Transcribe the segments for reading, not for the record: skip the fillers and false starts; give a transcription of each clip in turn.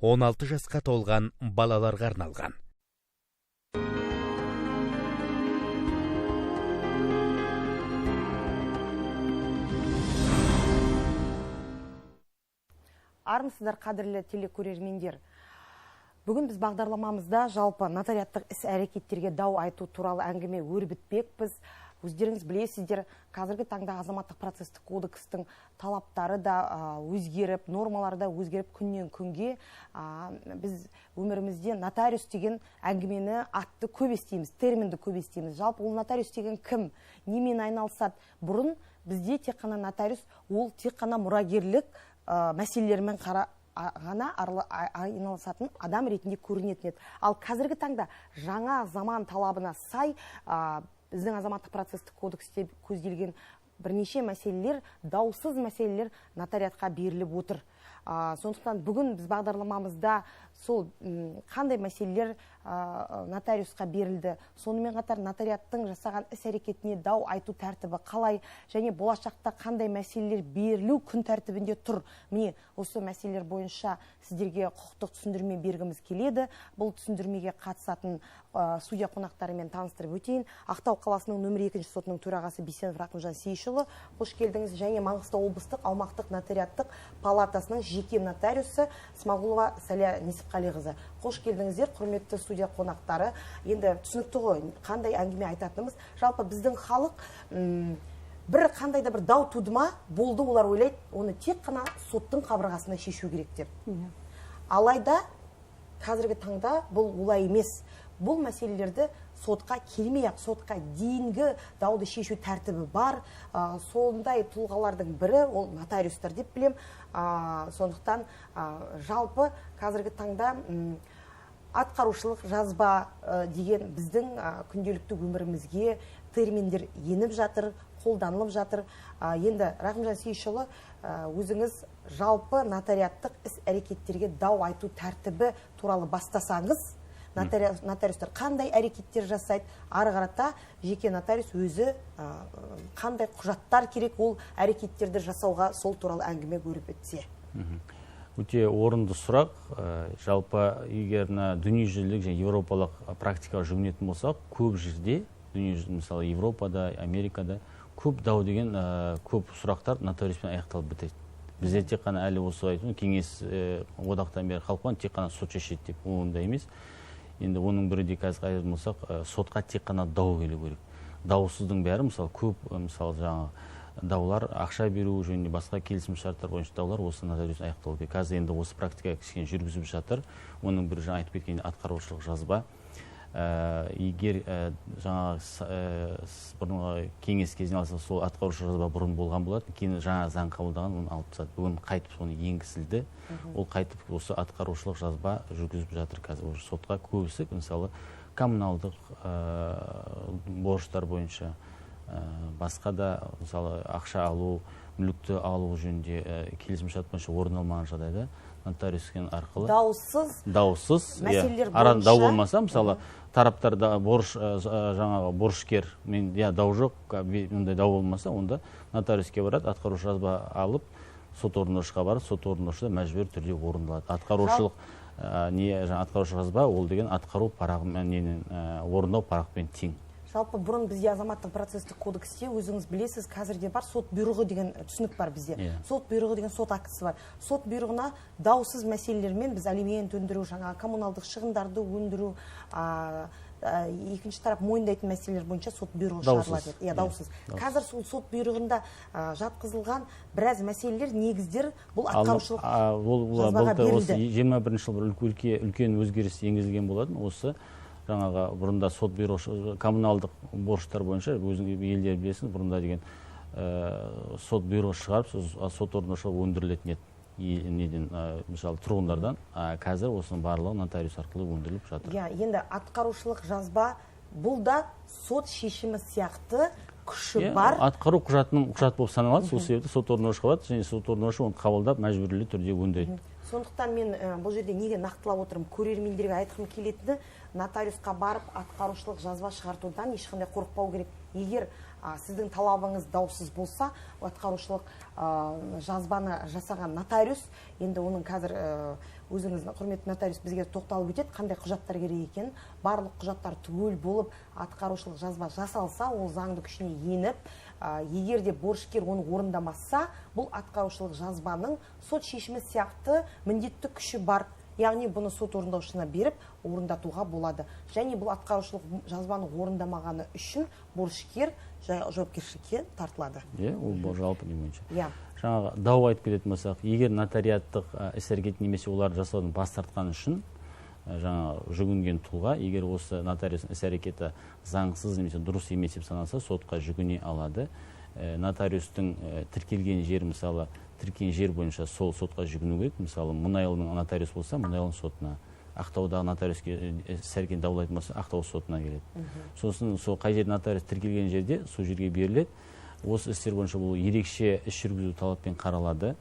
16 жасқа толған балаларға арналған. Армысыздар, қадірлі телекөрермендер. Бүгін біз бағдарламамызда жалпы нотариаттық іс-әрекеттерге дау айту туралы әңгіме өрбітпекпіз. Өздеріңіз білесіздер, қазіргі таңда азаматтық процестік кодекстің талаптары да өзгеріп, нормалары да өзгеріп күннен күнге. Біз өмірімізде нотариус деген әңгімені атты көп естиміз, терминді көп естиміз. Жалпы ол нотариус деген кім, немен айналысады? Бұрын бізде тек қана нотариус, ол тек қана мұрагерлік мәселелермен ғана айналысатын адам ретінде көрінетін еді. Ал қазіргі таңда жаңа заман талабына сай біздің азаматтық процестік кодексте көзделген бірнеше мәселелер, даусыз мәселелер нотариатқа беріліп отыр. Сондықтан бүгін біз бағдарламамызда сол қандай мәселелер нотариусқа берілді, сонымен қатар нотариаттың жасаған іс-әрекетіне дау айту тәртібі қалай, және болашақта қандай мәселелер берілу күн тәртібінде тұр. Міне, осы мәселелер бойынша сіздерге құқықтық түсіндірме бергіміз келеді. Бұл түсіндірмеге қатысатын судья қонақтарымен таныстырып өтейін. Ақтау қаласының нөмір 2 сотының төрағасы Бейсенов Рахымжан Сейішұлы, қош келдіңіз. Және Маңғыстау облыстық аумақтық нотариаттық палатасының жеке нотариусы Смағұлова Сәлия Несіпқалиқызы. Қош келдіңіздер, құрметті судья қонақтары. Енді түсінікті ғой, қандай әңгіме айтатынымыз. Жалпы біздің халық бір қандай да бір дау туды ма, болды, олар ойлайды, оны тек қана соттың қабырғасында шешу керек деп. Алайда қазіргі таңда бұл олай емес. Бұл мәселелерді сотқа келмей-ақ, сотқа дейінгі дауды шешу тәртібі бар. Сондай тұлғалардың бірі ол нотариустар деп білем. Сондықтан жалпы қазіргі таңда атқарушылық жазба деген біздің күнделікті өмірімізге терминдер еніп жатыр, қолданылып жатыр. Енді Рахымжан Сейішұлы, өзіңіз жалпы нотариаттық іс-әрекеттерге дау айту тәртібі туралы бастасаңыз, нотариустар қандай әрекеттер жасайды, ары қарата жеке нотариус өзі қандай құжаттар керек ол әрекеттерді жасауға, сол туралы әңгіме өріп өтсе. Өте орынды сұрақ. Жалпы егер дүниежүзілік және еуропалық практикаға жүгінетін болсақ, көп жерде, мысалы Европада, Америкада көп дау деген көп сұрақтар нотариуспен аяқталып бітеді. Бізде тек қана әлі осы айту, кеңес одақтан бері халықпен тек қана сот шешеді деп, ондай емес. Енді оның бірі де қазір айтатын болсақ, сотқа тек қана дау келу керек. Даусыздың бәрі, мысалы, көп, мысалы, жаңа даулар, ақша беру және басқа келісім шарттар бойынша даулар осы нотариус аяқталу керек. Қазір енді осы практика кішкене жүргізіп жатыр. Оның бірі жаңа айтып кеткен атқарушылық жазба. Егер жаңағы бұрынғы кеңес кезінен алса, сол атқарушы жазба бұрын болған болады, кейін жаңа заң қабылдаған, оны алып тастады. Бүгін қайтып соны енгізілді. Ол қайтып осы атқарушылық жазба жүргізіп жатыр қазір сотқа. Көбісі, мысалы, коммуналдық борыштар бойынша, басқа да, мысалы, ақша алу, мүлікті алу жөнінде келісім шарт бойынша орын алмаған жағдайда нотариускен арқылы даусыз мәселелер бойынша дау болмаса, мысалы, тараптарда жаңағы борышкер мен дау жоқ, ондай дау болмаса, онда нотариуске барады, атқарушы жазба алып, сот орындаушыға барып, сот орындаушы да мәжбүр түрде орындалады. Атқарушы жазба ол деген атқару парағымен орындау парақпен тең. Жалпы бұрын бізде азаматтық процестік кодексте өзіңіз білесіз, қазірде бар сот бұйрығы деген түсінік бар бізде. Сот бұйрығы деген сот актісі бар. Сот бұйрығына даусыз мәселелермен біз алимент өндіру, жаңа коммуналдық шығындарды өндіру, екінші тарап мойындайтын мәселелер бойынша сот бұйрығы шығарылады. Даусыз. Қазір сол сот бұйрығында жатқызылған біраз мәселелер, негіздер бұл атқарушылық жазбаға берілді. 21 жыл бір үлкен өзгеріс енгізілген болатын. Осы жаңағы бұрында сот бұйрығы коммуналдық борыштар бойынша өзіңіз елдер білесіңіз, бұрында деген сот бұйрығы шығарып, сот орындаушыға өндірілетін еді. Неден, мысалы, тұрғындардан. Қазір осының барлығы нотариус арқылы өндіріліп жатыр. Енді атқарушылық жазба бұл да сот шешімі сияқты күші бар. Атқару құжатының құжат болып саналады, сол себепті сот орындаушыға барады, және сот орындаушы оны қабылдап мәжбүрлі түрде өндіреді. Сондықтан мен бұл жерде неге нақтылап отырмын, көрермендерге айтқым келетіні, нотариусқа барып атқарушылық жазба шығартудан ешқандай қорықпау керек. Егер сіздің талабыңыз даусыз болса, атқарушылық жазбаны жасаған нотариус, енді оның қазір өзіңіз құрметті нотариус бізге тоқталып өтеді, қандай құжаттар керек екенін. Барлық құжаттар түгел болып, атқарушылық жазба жасалса, ол заңды күшіне еніп, егер де борышкер оны орындамаса, бұл атқарушылық жазбаның сот шешімі сияқты міндетті күші бар. Яғни бұны сот орындаушысына беріп, орындатуға болады. Және бұл атқарушылық жазбаны орындамағаны үшін борышкер жауапкершілікке тартылады. Ол жалпы не бойынша. Жаңағы дау айтып кететін болсақ, егер нотариаттық іс-әрекет немесе оларды жасаудан бас тартқан үшін жаңа жүгінген тұлға, егер осы нотариустың іс-әрекеті заңсыз немесе дұрыс емес деп саналса, сотқа жүгіне алады. Нотариустың тіркелген жері, мысалы, тіркелген жер бойынша сол сотқа жүгіну керек. Мысалы, Мұнайлының нотариус болса, Мұнайлының сотына, Ақтаудағы нотариуске іс-әрекетін даулайтын болса, Ақтау сотына келеді. Сосын сол қай жерде нотариус тіркелген жерде сол жерге беріледі. Осы істер бойынша бұл ерекше іс жүргізу талаппен қаралады.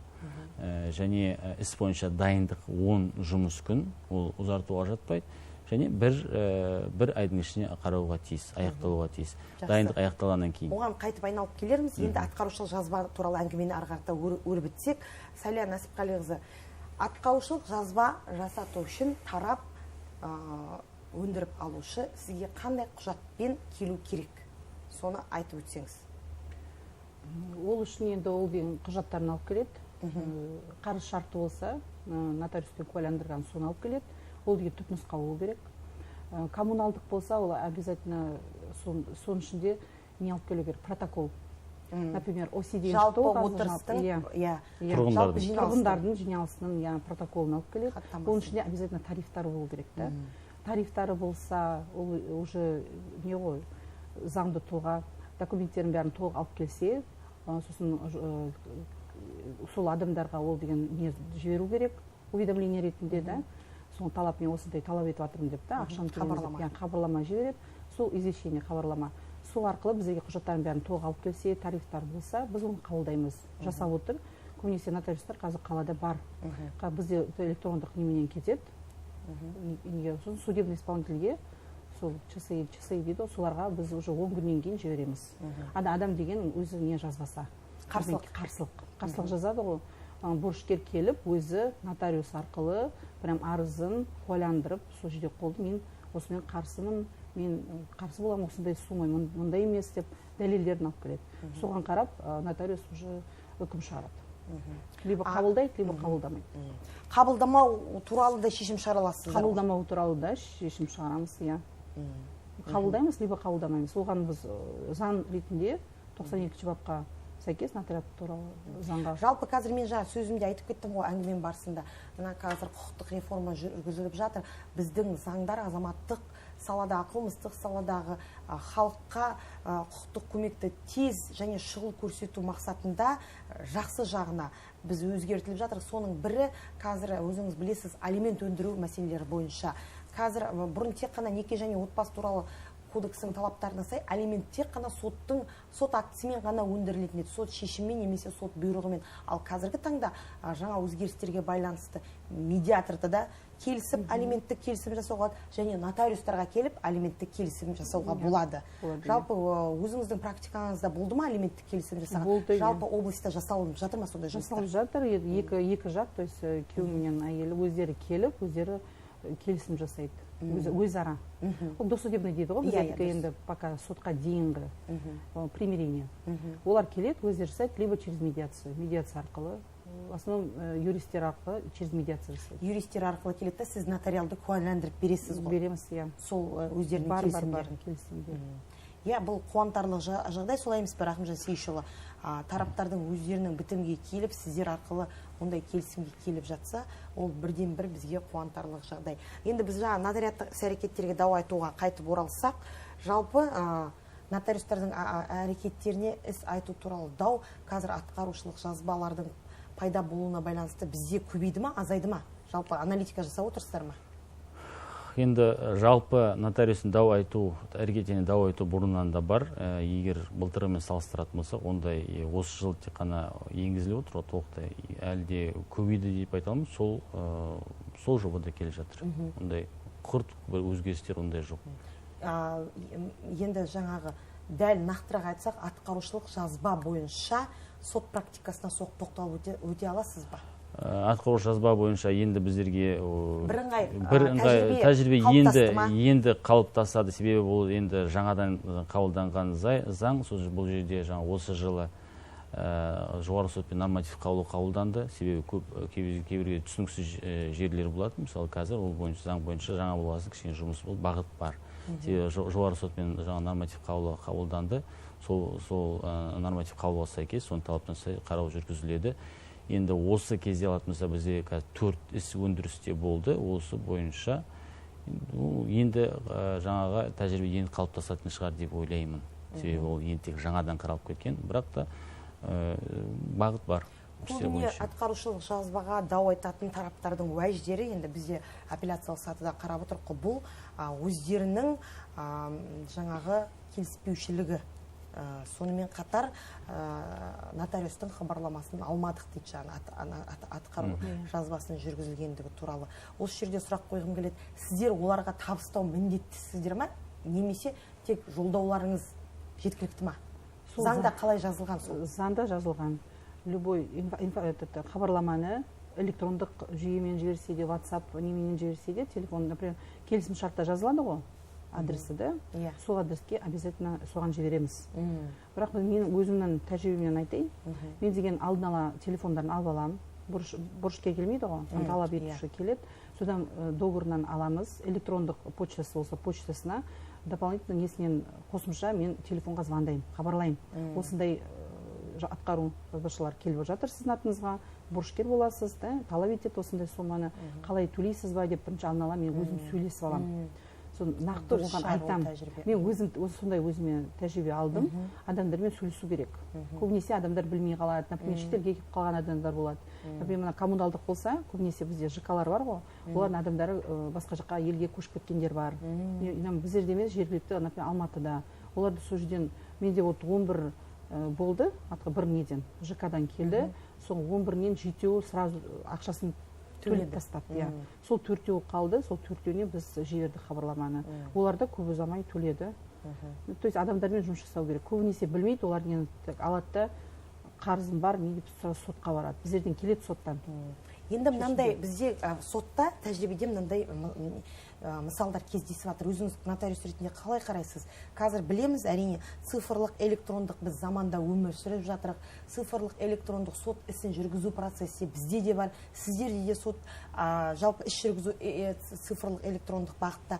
Және іс бойынша дайындық 10 жұмыс күн, ол ұзартуға жатпайды. Және бір айдың ішіне қарауға тиіс, аяқталуға тиіс. Дайындық аяқталғаннан кейін. Оған қайтып айналып келерміз. Енді атқарушылық жазба туралы әңгімені арғақта өрбітсек, Сәлия Нәсіпқалиқызы, атқарушылық жазба жасату үшін тарап өндіріп алушы сізге қандай құжатпен келу керек? Соны айтып өтсеңіз. Ол үшін енді ол деген құжаттарын алып келеді. Қарыз шарты болса, нотариуспен куәландырған соны алып келеді. Ол деген түпнұсқа болу керек. Коммуналдық болса, ол обязательно соның ішінде не алып келу керек? Протокол. Например, ОСИ-ден жалпы отырыстың, тұрғындардың жиналысының протоколын алып келеді. Оның ішінде обязательно тарифтары болу керек. Тарифтары болса, ол уже не ғой, заңды тұлға документтерін бәрін толық алып келсе, сосын сол адамдарға ол деген не жіберу керек, уведомление ретінде, да, соны талап, мен осындай талап етіп жатырмын деп, да, ақшаны хабарлама жібереді, сол извещение хабарлама. Сол арқылы бізге құжаттарын бәрін толық алып келсе, тарифтар болса, біз оны қабылдаймыз. Жасап отыр. Көбінесе нотариустар қазір қалада бар. Бізде электрондық неменен кетеді. Судебный исполнительге, сол ЧСИ дейді, соларға біз уже 10 күннен кейін жібереміз. Адам деген өзі не жазбаса. Қарсылық жазады ғой. Борышкер келіп, өзі нотариус арқылы прям арызын куәландырып, сол жерде қолды, мен осымен қарсымын, мен қарсы боламын, осындай сумай, мұндай емес деп дәлелдерін алып келеді. Соған қарап, нотариус уже үкім шығарады. Либо қабылдайды, либо қабылдамайды. Қабылдамау туралы да шешім шығарасыздар? Қабылдамау туралы да шешім шығарамыз, иә. Қабылдаймыз, либо қабылдамаймыз. Оған біз заң ретінде 92 бапқа сәйкес нотариат туралы заңға. Жалпы қазір мен жаңа сөзімде айтып кеттім ғой, әңгімен барысында. Мына қазір құқықтық реформа жүргізіліп жатыр. Біздің заңдар азаматтық саладағы, қылмыстық саладағы халыққа құқықтық көмекті тез және шұғыл көрсету мақсатында жақсы жағына біз өзгертіліп жатыр. Соның бірі қазір өзіңіз білесіз, алимент өндіру мәселелері бойынша. Қазір бұрын тек қана неке және отбасы туралы кодексінің талаптарына сай, алимент тек қана сот актісімен ғана өндірілетін еді, сот шешіммен немесе сот бұйрығымен. Ал қазіргі таңда жаңа өзгерістерге байланысты медиаторды да келісіп, алименттік келісім жасауға және нотариустарға келіп, алименттік келісім жасауға болады. Жалпы өзіңіздің практикаңызда болды ма алименттік келісім жасаған? Жалпы облыста жасалынып жатыр ма сондай жұмыстар? Жасалып жатыр, екі жақ, то есть күйеуі мен әйелі өздері келіп, өздері келісім жасайды. Өзара. Ол досудебный дейді ғой, біздердікі енді пока сотқа дейінгі примирение. Олар келеді, өздері жасайды, либо через медиацию. Медиация арқылы, в основном юристер арқылы через медиация жасайды. Юристер арқылы келеді да, сіз нотариалды куәландырып бересіз ғой? Береміз, иә. Сол өздерінің келісімдерін. Иә, бұл қуантарлық жағдай, солай емес пе, Рахымжан Сейішұлы? Тараптардың өздерінің бітімге келіп, сіздер арқылы ондай келісімге келіп жатса, ол бірден бір бізге қуантарлық жағдай. Енді біз жаңа нотариаттық іс-әрекеттерге дау айтуға қайтып оралсақ, жалпы нотариустардың әрекеттеріне іс айту туралы дау қазір атқарушылық жазбалардың пайда болуына байланысты бізде көбейді ма, азайды ма? Жалпы аналитика жасап отырсыздар ма? Енді жалпы нотариустың дау айту, әрекетіне дау айту бұрыннан да бар. Егер былтырмен салыстыратын болсақ, ондай осы жыл тек қана енгізіліп отыр, толықтай әлде көбейді деп айтамыз, сол жобада келе жатыр. Ондай құрт өзгерістер ондай жоқ. Енді жаңағы дәл нақтырақ айтсақ, атқарушылық жазба бойынша сот практикасына тоқталып өте аласыз ба? атқарушы жазба бойынша енді біздерге бірыңғай тәжірибе енді қалыптасады. Себебі бұл енді жаңадан қабылданған заң. Бұл жерде осы жылы жоғары сотпен норматив қабылданды. Себебі кейбір түсініксіз жерлер болады. Мысалы қазір ол бойынша заң бойынша жаңа болғасын кішкене жұмыс бұл бағыт бар. Себебі жоғары сотпен жаңа норматив қабылданды. Сол норматив қаулыға сәйкес соның талаптарына сай қарау жүргізіледі. Енді осы кезде алатынымызда бізде 4 іс өндірісте болды. Осы бойынша енді жаңаға тәжірибе енді қалыптасатын шығар деп ойлаймын. Себебі ол енді тек жаңадан қаралып кеткен, бірақ та бағыт бар. Көбіне атқарушылық жазбаға дау айтатын тараптардың уәждері енді бізде апелляциялық сатыда қарап отырық. Бұл өздерінің жаңағы келіспеушілігі. Сонымен қатар нотариустың хабарламасын алмадық дейді жаңа атқару жазбасын жүргізілгендігі туралы. Осы жерде сұрақ қойғым келеді. Сіздер оларға табыстау міндеттісіздер ме? Немесе тек жолдауларыңыз жеткілікті ме? Заңда қалай жазылған сол? Заңда жазылған. Любой хабарламаны электрондық жүйемен жіберсе де, WhatsApp неменен жіберсе де, телефон, например, келісім шартта жазылады ғой. Адресі да, сол адреске обязательно соған жібереміз. Бірақ мен өзімнің тәжірибемнен айтайын. Мен деген алдын ала телефондарын алып аламын. Борышкер келмейді ғой, талап етуші келеді. Содан договорынан аламыз. Электрондық почтасы болса, почтасына дополнительно несінен қосымша мен телефонға звондаймын, хабарлаймын. Осындай атқару жазбашылар келіп жатыр сіздің атыңызға, борышкер боласыз, талап етеді осындай соманы, қалай төлейсіз ба деп бірінші алдын ала мен өзім сөйлесіп аламын. Нақты оған айтам. Мен өзім сондай өзіме тәжірибе алдым. Адамдармен сөйлесу керек. Көбінесе адамдар білмей қалады. Например, шетелге кетіп қалған адамдар болады. Например, коммуналдық болса, көбінесе бізде ЖК-лар бар ғой. Олардың адамдары басқа жаққа елге көшіп кеткендер бар. Біздерде емес, жергілікті, например, Алматыда. Оларды сол жерден менде 11 болды, бір неден ЖК-дан келді. Сол 11-нен 7-еуі сразу ақшасын төлеп тастапты. Сол 4-еуі қалды, сол 4-еуіне біз жібердік хабарламаны. Олар да көп ұзамай төледі. То есть адамдармен жұмыс жасау керек. Көбінесе білмейді, олар нені алады да қарызым бар, не деп сотқа барады. Біздерден келеді соттан. Енді мынандай бізде сотта тәжірибеде мынандай мысалдар кездесіп жатыр. Өзіңіз нотариус ретінде қалай қарайсыз? Қазір білеміз, әрине, цифрлық электрондық біз заманда өмір сүріп жатырық. Цифрлық электрондық сот ісін жүргізу процесі бізде де бар. Сіздерде де сот жалпы іс жүргізу цифрлық электрондық бағытта.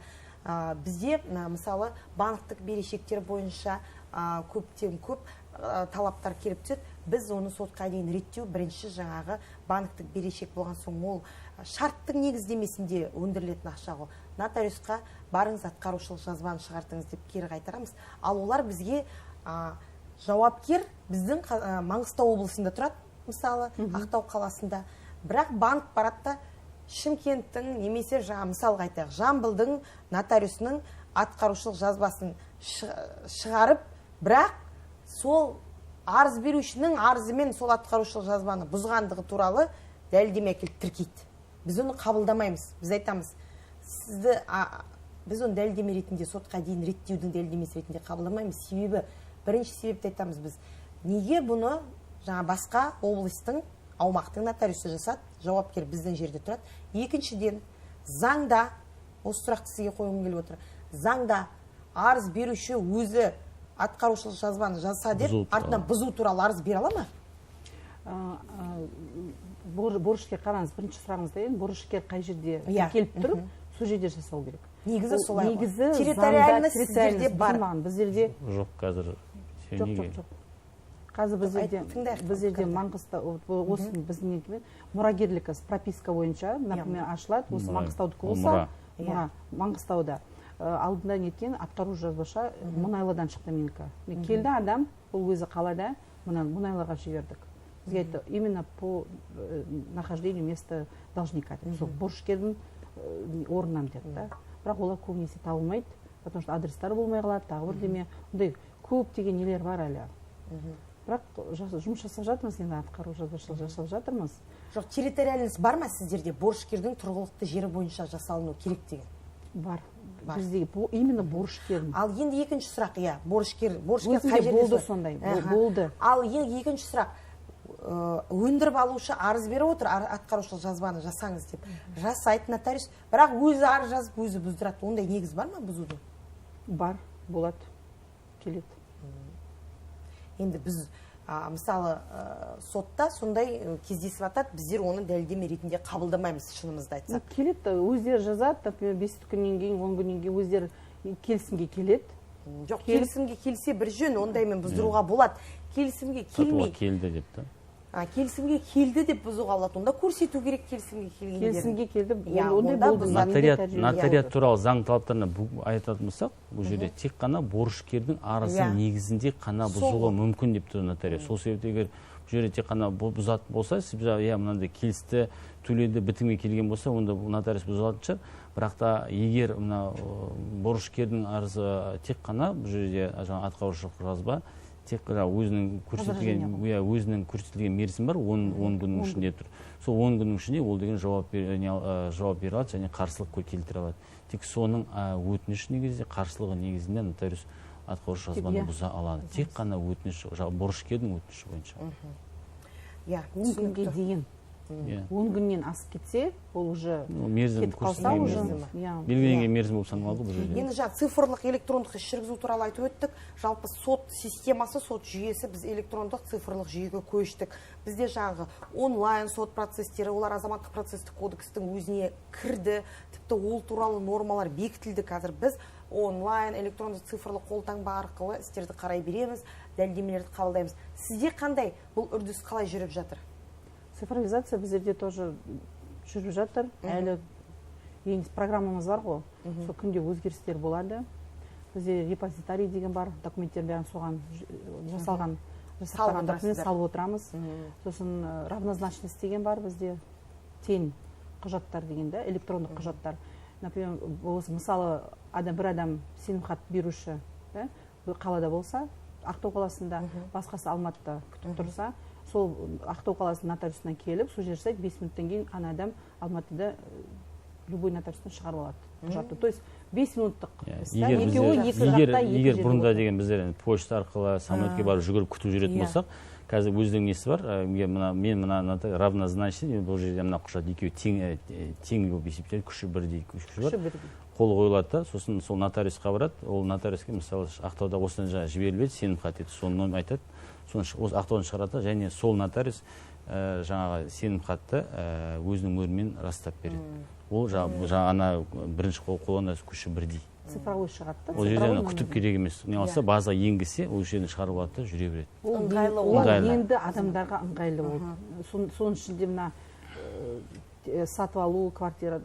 Бізде мысалы банктік берешектер бойынша көптен көп талаптар келіп түседі. Біз оны сотқа дейін реттеу бірінші жаңағы банктік берешек болған соң ол шарттың негіздемесінде өндірілетін ақша ғой. Нотариусқа барыңыз атқарушылық жазбаны шығартыңыз деп кері қайтарамыз. Ал олар бізге жауапкер біздің Маңғыстау облысында тұрады, мысалы Ақтау қаласында. Бірақ банк барады Шымкенттің немесе мысалға айтайық, Жамбылдың нотариусының атқарушылық жазбасын шығарып, бірақ сол арыз берушінің арызымен сол атқарушылық жазбаны бұзғандығы туралы дәлелдеме әкеліп тіркейді. Біз оны қабылдамаймыз. Біз айтамыз, біз оны дәлелдеме ретінде сотқа дейін реттеудің дәлелдемесі ретінде қабылдамаймыз. Себебі бірінші себепті айтамыз біз. Неге бұны басқа облыстың аумақтың нотариусы жасады, жауапкер біздің жерде тұрады. Екіншіден, заңда, осы сұрақты сізге қойғым келіп отыр, заңда арыз беруші өзі атқарушылық жазбаны жазса деп, артынан бұзу туралы арыз бере ала ма? Борышкер қараңыз, бірінші сұрағыңызда ең, борышкер қай жерде келіп тұрып, сол жерде жасау керек. Негізі солай ғой. Территориальность сіздерде бар. Біздерде жоқ қазір. Жоқ. Қазір біздерде Маңғыстау, осы біздің мұрагерлік прописка бойынша, например, ашылады, осы Маңғыстаудікі болса, Маңғыстауда алдында неткен атқару жазбаша Мұнайлыдан шықты менікі. Келді адам, ол өзі қалада, Мұнайлыға жібердік. Бізге айтты, именно по нахождению места должника. Сол борышкердің орнынан деді. Бірақ олар көбінесе табылмайды, потому что адрестары болмай қалады, тағы бірдеме. Ондай көп деген нелер бар әлі. Бірақ жұмыс жасап жатырмыз, енді атқару жазбашылық жасап жатырмыз. Жоқ, территориальность бар ма сіздерде? Борышкердің тұрғылықты жері бойынша жасалыну керек деген? Бар. Бізде именно борышкер. Ал енді екінші сұрақ, борышкер қай жерде болды сондай? Болды. Ал екінші сұрақ, өндіріп алушы арыз беріп отыр, атқарушылық жазбаны жасаңыз деп. Жасайды нотариус, бірақ өзі арыз жазып, өзі бұздырады. Ондай негіз бар ма бұзудың? Бар, болады, келеді. Енді біз мысалы сотта сондай кездесіп атады, біздер оны дәлелдеме ретінде қабылдамаймыз, шынымызды айтсақ. Келеді, өздері жазады, например, 5 күннен кейін, 10 күннен кейін өздері келісімге келеді. Жоқ, келісімге келсе бір жөн, ондаймен бұздыруға болады. Келісімге келмей. Келді деп та. Келісімге келді деп бұзуға болады. Онда көрсету керек келісімге келгендерін. Келісімге келді. Нотариат туралы заң талаптарына айтатын болсақ, бұл жерде тек қана борышкердің арызы негізінде қана бұзуға мүмкін деп тұр нотариат. Сол себепті егер бұл жерде тек қана бұзатын болса, сіз мынандай келісті, төледі, бітімге келген болса, онда нотариус бұзылатын шығар. Бірақ та егер борышкердің арызы тек қана бұл жерде атқарушылық жазба, тек өзінің көрсетілген мерзім бар, 10 күннің ішінде тұр. Сол 10 күннің ішінде ол деген жауап бере алады және қарсылық келтіре алады. Тек соның өтініш негізінде, қарсылығы негізінде нотариус атқарушы жазбаны бұза алады. Тек қана өтініш, борышкердің өтініші бойынша. 10 күнге дейін. 10 күннен асып кетсе, ол уже кетіп қалса, белгіленген мерзім болып саналады бұл жерде. Енді цифрлық электрондық іс жүргізу туралы айтып өттік. Жалпы сот системасы, сот жүйесі біз электрондық цифрлық жүйеге көштік. Бізде жаңағы онлайн сот процестері, олар азаматтық процестік кодекстің өзіне кірді. Тіпті ол туралы нормалар бекітілді. Қазір біз онлайн электрондық цифрлық қолтаңба арқылы істерді қарай береміз, дәлелдемелерді қабылдаймыз. Сізде қандай бұл үрдіс қалай жүріп жатыр? Цифровизация біздерде тоже жүріп жатыр. Әлі программамыз бар ғой. Сол күнде өзгерістер болады. Бізде репозитарий деген бар, документтер бәрін соған жасалған документ салып отырамыз. Сосын равнозначность деген бар бізде, тең құжаттар дегенде, электрондық құжаттар. Например, мысалы бір адам сенімхат беруші қалада болса, Ақтау қаласында, басқасы Алматыда күтіп тұрса, сол Ақтау қаласының нотариусына келіп, сол жер жасайды, 5 минуттан кейін ана адам Алматыда любой нотариустан шығарып алады құжатты. То есть 5 минуттық егер бұрында деген біздер почта арқылы самолетке барып жүгіріп күтіп жүретін болсақ, қазір өздігінің несі бар, мен мына равнозначный, бұл жерде мына құжат екеуі тең болып есептеледі, күші бірдей күші бар. Қол қойылады да, сосын сол нотариусқа барады, ол нотариуске мысалы Ақтауда осыдан жіберіледі, сенімхат етеді, соны айтады, соны Ақтаудан шығарады, және сол нотариус жаңағы сенімхатты өзінің мөрімен растап береді. Ол жаңа бірінші қолында күші бірдей. Цифровой шығады да. Ол жерден күтіп керек емес. Не алса база енгісе, ол жерден шығарып алады да, жүре береді. Ол енді адамдарға ыңғайлы болды. Соның ішінде мына сатып алу, пәтер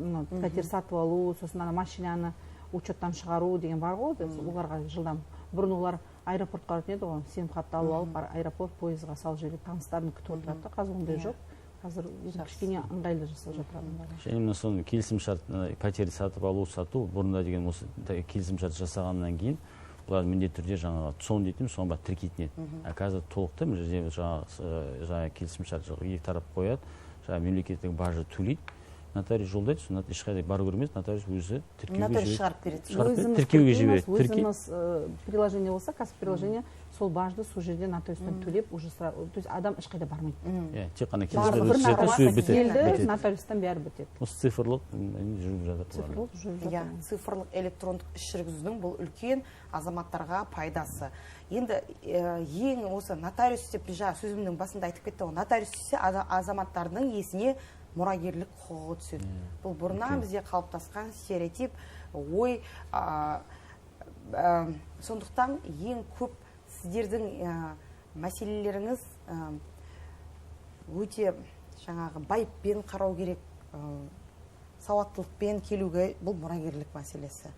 сатып алу, сосын машинаны учеттан шығару деген бар ғой, оларға жылдам. Бұрын олар аэропортқа баратын еді ғой, сенімхатты алып алып, аэропорт пойызға салып жібереді, таныстарын күтіп отырады. Қазір ондай жоқ. Қазір кішкене ыңғайлы жасап жатыр адамдар. Және мына соны келісімшарт, пәтерді сатып алу, сату, бұрында деген осы келісімшарт жасағаннан кейін, олар міндетті түрде жаңағы тұсауын дейтін, соған бар тіркейтін еді. Қазір толықты, жаңағы келісімшарт екі тарап қояды, жаңағы мемлекеттік бажы төлейді, нотариус жолдайды, соны ешқайда бару көрмес, нотариус өзі тіркеуге жібереді. Өзіміз приложение болса, кәсіп приложение, сол бажды сол жерде нотариустан төлеп, уже сразу, то есть адам ешқайда бармайды. Тек қана келісімшарт бітеді, нотариустан бәрі бітеді. Осы цифрлық жүріп жатыр. Цифрлық электрондық іс жүргізудің бұл үлкен азаматтарға пайдасы. Енді ең осы нотариус деп сөзімнің басында айтып кетті, нотариус десе азаматтардың есіне мұрагерлік құқығы түседі. Бұл бұрыннан бізде қалыптасқан стереотип, ой. Сондықтан ең көп сіздердің мәселелеріңіз өте жаңағы байыппен қарау керек, сауаттылықпен келуге, бұл мұрагерлік мәселесі.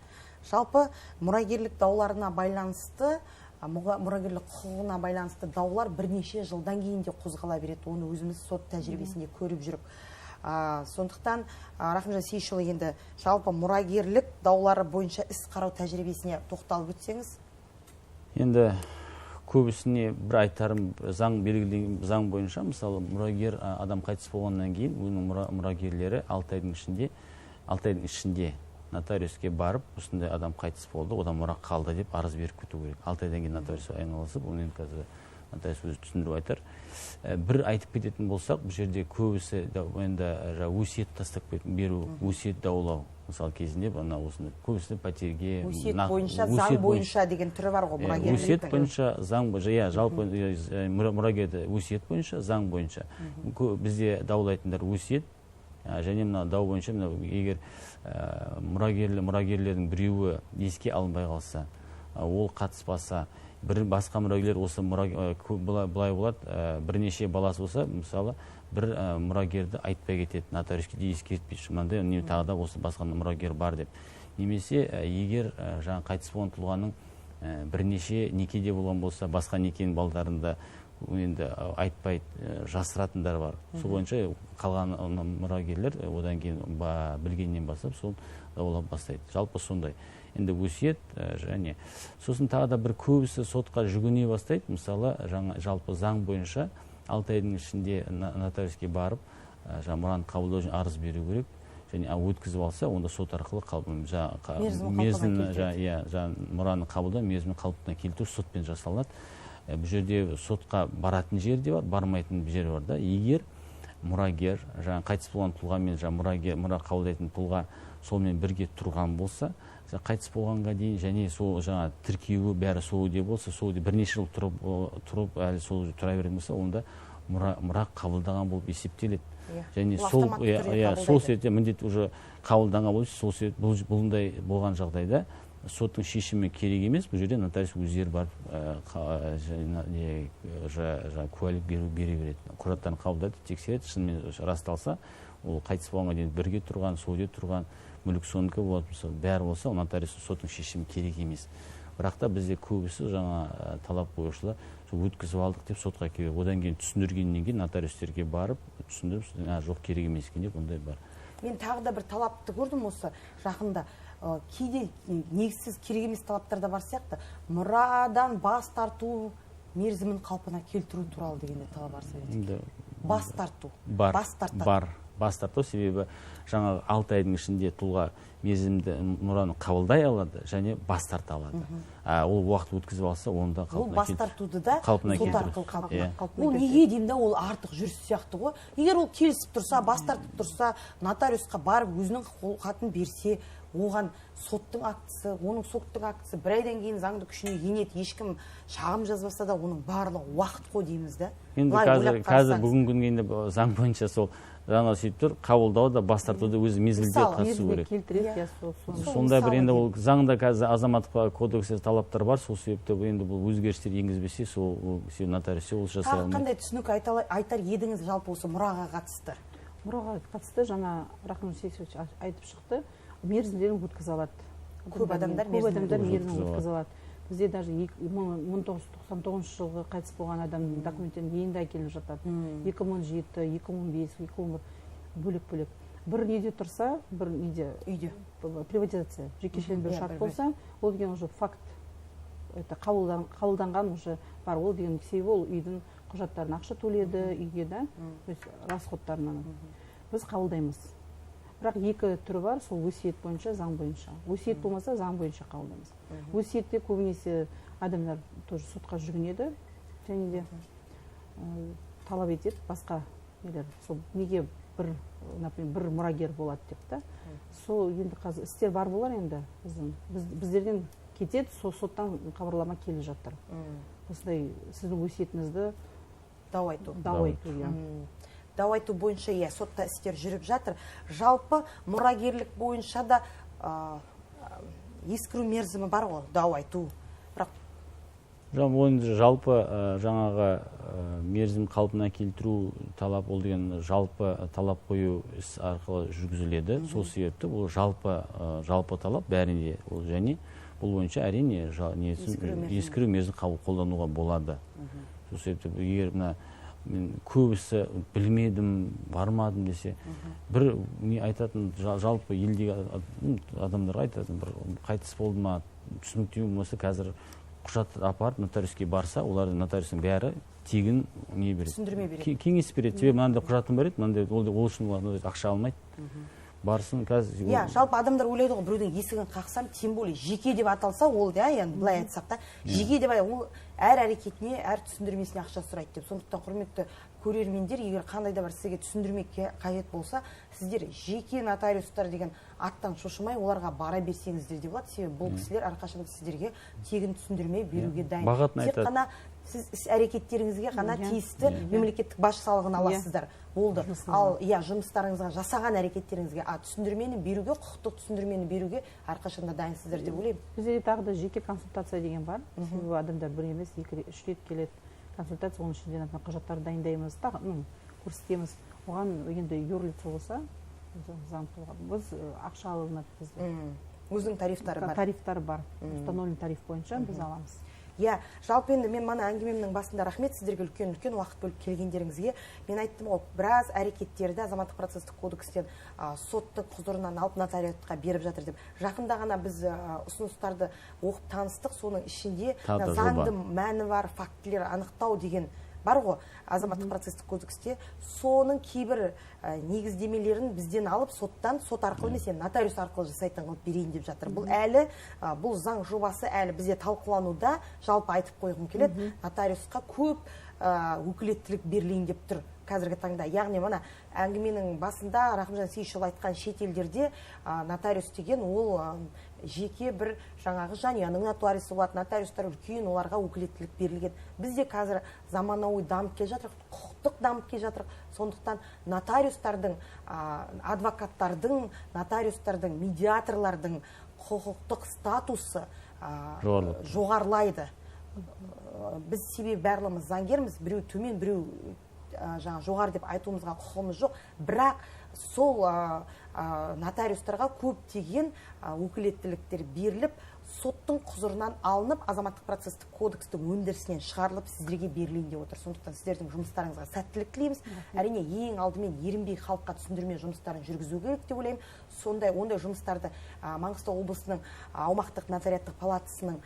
Жалпы мұрагерлік дауларына байланысты, мұрагерлік құқығына байланысты даулар бірнеше жылдан кейін де қозғала береді. Оны өзіміз сот тәжірибесінде көріп жүріп. Сондықтан Рахымжан Сейішұлы енді жалпы мұрагерлік даулары бойынша іс қарау тәжірибесіне тоқталып өтсеңіз? Енді көбісіне бір айтарым, заң белгілеген заң бойынша, мысалы мұрагер адам қайтыс болғаннан кейін өзінің мұрагерлері 6 айдың ішінде нотариуске барып, осындай адам қайтыс болды, одан мұра қалды деп арыз беріп кету керек. 6 айдан кейін нотариус айналысып, оның қазір нотариус өзі түсіндіріп айтар. Бір айтып кететін болсақ, бұл жерде көбісі енді өсиет тастап беру, өсиет даулау мысалы кезінде осындай көбісі пәтерге өсиет бойынша заң бойынша деген түрі бар ғой мұрагерліктің. Өсиет бойынша заң бойынша, жалпы мұрагерді өсиет бойынша, заң бойынша. Бізде даулайтындар өсиет, және мына дау бойынша егер мұрагерлердің біреуі еске алынбай қалса, ол қатыспаса, бір басқа мұрагерлер осы былай болады, бірнеше баласы болса, мысалы, бір мұрагерді айтпай кетеді, нотариуске де ескертпейді, мынандай тағы да осы басқа мұрагер бар деп. Немесе егер жаңа қайтыс болған тұлғаның бірнеше некеде болған болса, басқа некенің балдарында енді айтпайды, жасыратындар бар. Сол бойынша қалған мұрагерлер одан кейін білгеннен бастап сол даулап бастайды. Жалпы сондай. Енді өсиет және сосын тағы да бір көбісі сотқа жүгіне бастайды. Мысалы, жалпы заң бойынша 6 айдың ішінде нотариуске барып, мұраны қабылдау үшін арыз беру керек. Және өткізіп алса, онда сот арқылы мұраны қабылдау мерзімін қалпына келтіру сотпен жасалынады. Бұл жерде сотқа баратын жер де бар, бармайтын жер бар да. Егер мұрагер, қайтыс болған тұлғамен мұра қабылдайтын тұлға солмен бірге тұрған болса, қайтыс болғанға дейін және сол тіркеуі бәрі солуде болса, солуде бірнеше жыл тұрып әлі сол тұра беретін болса, онда мұра қабылдаған болып есептеледі. Және сол сетте міндет уже қабылданған болып, сол сет бұлындай болған жағдайда соттың шешімі керек емес, бұл жерде нотариус өздері барып куәлік бере береді. Құжаттарын қабылдайды, тексереді, шынымен расталса, ол қайтыс болғанға дейін бірге тұрған, солде тұрған, мүлік соныкі болады, бәрі болса, нотариус соттың шешімі керек емес. Бірақ та бізде көбісі талап қоюшылар өткізіп алдық деп сотқа келіп, одан кейін түсіндіргеннен кейін нотариустерге барып, түсіндіріп, жоқ керек емес екен деп ондай бар. Мен тағы да бір талапты көрдім осы жақында. Кейде негізсіз керек емес талаптар да бар сияқты. Мұрадан бас тарту мерзімін қалпына келтіру туралы дегенде талап бар совет. Бас тарту. Бас тарту себебі жаңағы 6 айдың ішінде тұлға мерзімді мұраны қабылдай алады және бас тарта алады. Ол уақыт өткізіп алса, онда қалпына келтіру. Ол бас тартуды да сот арқылы қалпына. Ол неге деймін да, ол артық жүріс сияқты ғой. Егер ол келісіп тұрса, бас тартып тұрса, нотариусқа барып өзінің қолхатын берсе, оған соттың актісі, оның соттың актісі бір айдан кейін заңды күшіне енеді, ешкім шағым жазбаса да, оның барлығы уақыт қой дейміз да. Енді қазір бүгінгі күнге заң бойынша сол жаңа сөйтіп тұр, қабылдау да бас тартуды өзі мезгілде қатысу керек. Сонда бір енді ол заңда қазір азаматтық кодексте талаптар бар, сол себепті енді бұл өзгерістер енгізбесе, сол нотариус ол жасай алмайды. Қандай түсінік айтар едіңіз жалпы осы мұраға қатысты? Мұраға қатысты жаңа Рахман Сейсович айтып шықты, мерзімдерін өткізе алады. Көп адамдар мерзімін өткізе алады. Бізде даже 1999 жылғы қайтыс болған адамның документтерін енді әкеліп жатады. 2007, 2005, 2001 бөлек-бөлек. Бір неде тұрса, бір неде үйде приватизация, жекешелендіру шарт болса, ол деген уже факт, қабылданған уже бар. Ол деген себебі ол үйдің құжаттарын ақша төледі, үйге да, расходтарынан. Біз қабылдаймыз. Бірақ екі түрі бар, сол өсиет бойынша, заң бойынша. Өсиет болмаса, заң бойынша қабылдаймыз. Өсиетте көбінесе адамдар тоже сотқа жүгінеді, және де талап етеді басқа нелер. Сол неге бір мұрагер болады деп та. Сол енді қазір істер бар болар енді біздерден кетеді, сол соттан хабарлама келіп жатыр. Осындай сіздің өсиетіңізді дау айту. Дау айту бойынша сотта істер жүріп жатыр. Жалпы мұрагерлік бойынша да ескіру мерзімі бар ғой, дау айту. Жалпы жаңағы мерзім қалпына келтіру талап ол деген жалпы талап қою іс арқылы жүргізіледі. Сол себепті бұл жалпы талап бәрінде ол және бұл бойынша әрине ескіру мерзім қолдануға болады. Сол себепті егер мен көбісі білмедім, бармадым десе, бір не айтатын жалпы елдегі адамдарға айтатын, бір қайтыс болды ма, түсініктеу болмаса қазір құжат апарып нотариуске барса, олардың нотариустың бәрі тегін не береді, кеңес береді. Себебі мынандай құжатын береді, ол үшін ақша алмайды. барсын қазір. Иә, жалпы адамдар ойлайды ғой, біреудің есігін қақсам, тем более жеке деп аталса, ол да, енді былай айтсақ та, жеке деп ол әр әрекетіне, әр түсіндірмесіне ақша сұрайды деп. Сондықтан құрметті көрермендер, егер қандай да бір сізге түсіндірме қажет болса, сіздер жеке нотариустар деген аттан шошымай, оларға бара берсеңіздер де болады. Себебі бұл кісілер әрқашан сіздерге тегін түсіндірме беруге дайын. Тек қана сіз іс әрекеттеріңізге ғана тиісті мемлекеттік баж салығын аласыздар. Болды. Ал жұмыстарыңызға, жасаған әрекеттеріңізге түсіндірмені беруге, құқықтық түсіндірмені беруге әрқашанда дайынсыздар деп ойлаймын. Бізде тағы да жеке консультация деген бар. Себебі адамдар бір емес, 2-3 рет келеді консультация, оның ішінде құжаттарды дайындаймыз, көрсетеміз. Оған енді юрлица болса, заң тұлға, біз ақша алынады бізде. Өзінің тарифтары бар. Тарифтары бар. Установлен тариф бойынша біз аламыз. Иә, жалпы енді мен мана әңгімемнің басында рахмет сіздерге үлкен уақыт бөліп келгендеріңізге. Мен айттым ғой, біраз әрекеттерді азаматтық процестік кодекстен соттың құзырынан алып нотариатқа беріп жатыр деп. Жақында ғана біз ұсыныстарды оқып таныстық, соның ішінде заңды мәні бар фактілер анықтау деген бар ғой, азаматтық процестік кодексте. Соның кейбір негіздемелерін бізден алып, сот арқылы емес, нотариус арқылы жасайтын қылып берейін деп жатыр. Бұл заң жобасы әлі бізде талқылануда. Жалпы айтып қойғым келеді, нотариусқа көп өкілеттілік берілейін деп тұр қазіргі таңда. Яғни мана әңгіменің басында Рахымжан Сейітшұлы айтқан шетелдерде нотариус деген ол жеке бір жаңағы жанұяның нотариусы болады, нотариустар үлкен, оларға өкілеттілік берілген. Бізде қазір заманауи дамып келе жатыр, құқықтық дамып келе жатыр. Сондықтан нотариустардың, адвокаттардың, нотариустардың, медиаторлардың құқықтық статусы жоғарылайды. Біз себебі барлығымыз заңгерміз, біреу төмен, біреу жоғары деп айтуымызға құқығымыз жоқ. Бірақ сол нотариустарға көптеген өкілеттіліктер беріліп, соттың құзырынан алынып, азаматтық процестік кодекстің өндірісінен шығарылып, сіздерге берілейін деп отыр. Сондықтан сіздердің жұмыстарыңызға сәттілік тілейміз. Әрине, ең алдымен ерінбей халыққа түсіндірме жұмыстарын жүргізу керек деп ойлаймын. Ондай жұмыстарды Маңғыстау облысының аумақтық нотариаттық палатасының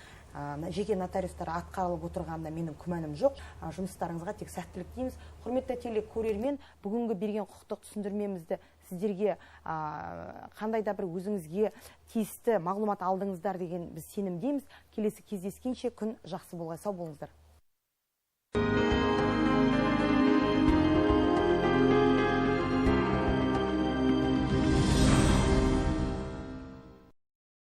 жеке нотариустары атқарылып отырғанына менің күмәнім жоқ. Жұмыстарыңызға тек сәттілік тілейміз. Құрметті телекөрермен, бүгінгі берген құқықтық түсіндірмемізді сіздерге қандай да бір өзіңізге тиісті мағлұмат алдыңыздар деген біз сенімдейміз. Келесі кездескенше күн жақсы болғай, сау болыңыздар.